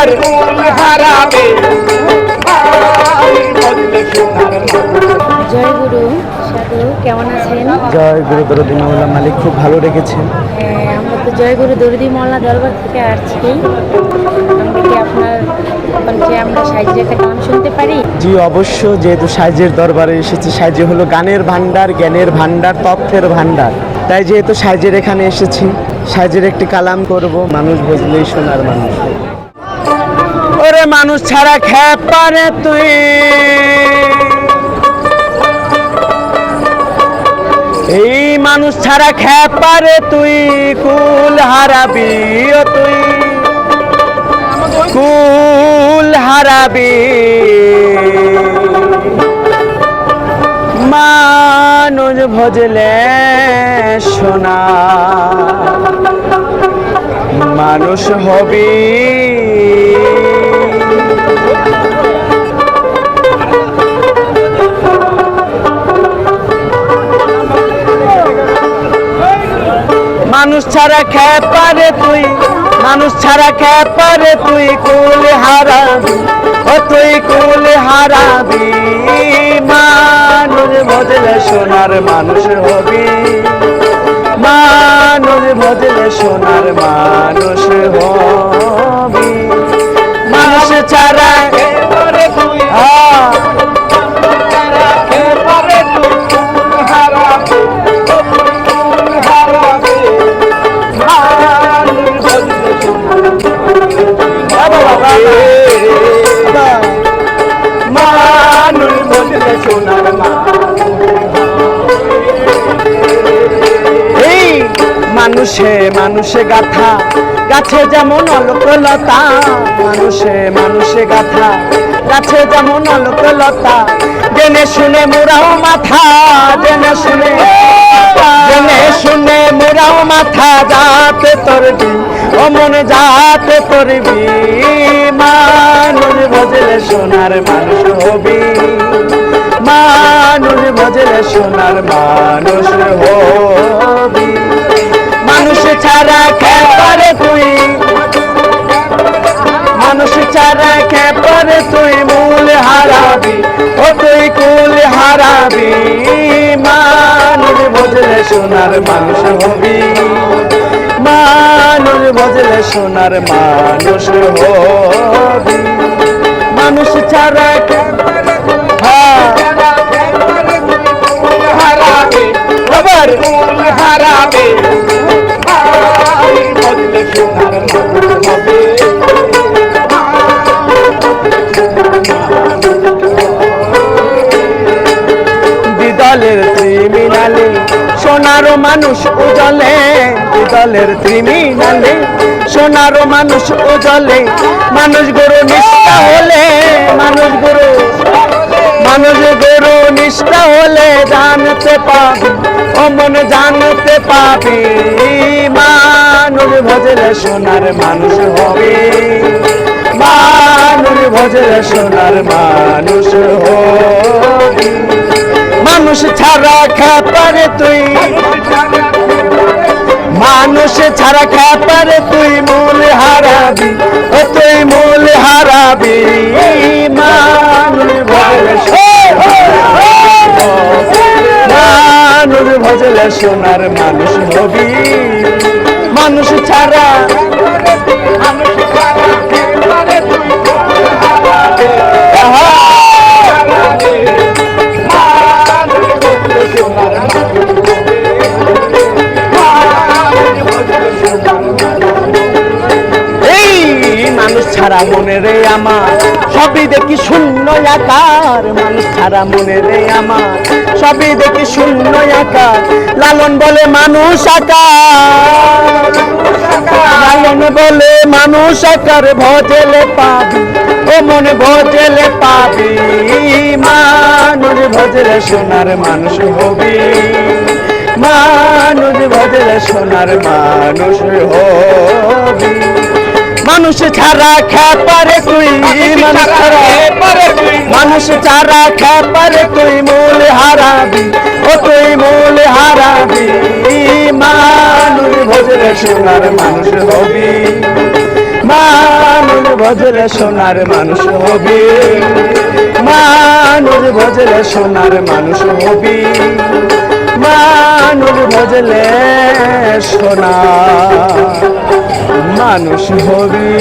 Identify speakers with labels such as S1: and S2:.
S1: আবার হারাবে।
S2: জয় গুরু সাধু, কেমন আছেন?
S1: জয় গুরু দরদি মাওলা মালিক খুব ভালো রেখেছেন।
S2: আমরা তো জয় গুরু দরদি মোল্লা দরবার থেকে আসছি। আমরা কি আপনার যে আমরা সাইজের একটা গান শুনতে পারি?
S1: জি অবশ্য, যেহেতু সাইজের দরবারে এসেছি, সাইজে হলো গানের ভান্ডার, জ্ঞানের ভান্ডার, তথ্যের ভান্ডার। তাই যেহেতু সাইজের এখানে এসেছি, সাইজের একটি কালাম করব, মানুষ বুঝলেই সোনার মানুষ। ওরে মানুষ ছাড়া খেপারে তুই, এই মানুষ ছাড়া খেপারে তুই, কুল হারাবি ও তুই কুল হারাবি। মানুষ ভজলে সোনা মানুষ হবি। মানুষ ছাড়া খেপারে তুই, মানুষ ছাড়া খেপারে তুই, কুল হারাবি ও তুই কুল হারাবি। মানুষ ভজলে সোনার মানুষ হবি, মানুষ ভজলে সোনার মানুষ হবি। মানুষ ছাড়া খেপারে তুই, মানুষ বললে সোনার এই মানুষে মানুষে গাথা, গাছে যেমন অলকলতা। মানুষে মানুষে গাথা, গাছে যেমন অলকলতা। জেনে শুনে মোরাও মাথা, জেনে শুনে মোরাও মাথা। যাতে তোরবি ও মনে যাতে তোরবি। মানুষ ভজলে সোনার মানুষ হবি, মানুষ ভজলে সোনার মানুষ হবি। মানুষ ছাড়া খেপারে তুই, মানুষ ছাড়া খেপারে তুই, মূল হারাবি ও তুই কুল হারাবি। মানুষ ভজলে সোনার মানুষ হবি, মানুষ ভজলে সোনার মানুষ হবি। মানুষ ছাড়া হারাবে, আবার হারাবে। দ্বিদলের ত্রিমিনালে সোনারও মানুষ উজলে, দ্বিদলের ত্রিমিনালে সোনারও মানুষ উজলে। মানুষ গুরু নিষ্ঠা হলে, মানুষ গুরু নিষ্ঠা হলে জানতে পাবি ও মনে জানতে পাবি। মানুষ ভজলে সোনার মানুষ হবে, মানুষ ভজলে সোনার মানুষ হবে। মানুষ ছাড়া খেপারে তুই, মানুষ ছাড়া খেপারে তুই, মূল হারাবি ও তুই মূল হারাবি। মানুষ ভজলে সোনার মানুষ হবি, মানুষ ছাড়া মানুষ ছাড়া মনে রে আমার সবই দেখি শূন্য আকার। মানুষ ছাড়া মনে রে আমার সবই দেখি শূন্য আকার। লালন বলে মানুষ আকার, লালন বলে মানুষ আকার। ভজলে পাবি ও মনে ভজলে পাবি। মানুষ ভজলে সোনার মানুষ হবি, মানুষ ভজলে সোনার মানুষ হবি। মানুষ ছাড়া খেপারে তুই, মানুষ ছাড়া খেপারে তুই, মূল হারাবি ও তুই মূল হারাবি। মানুষ ভজলে সোনার মানুষ হবি, মানুষ ভজলে সোনার মানুষ হবি, মানুষ ভজলে সোনার মানুষ হবি, মানুষ ভজলে সোনার মানুষ হবি।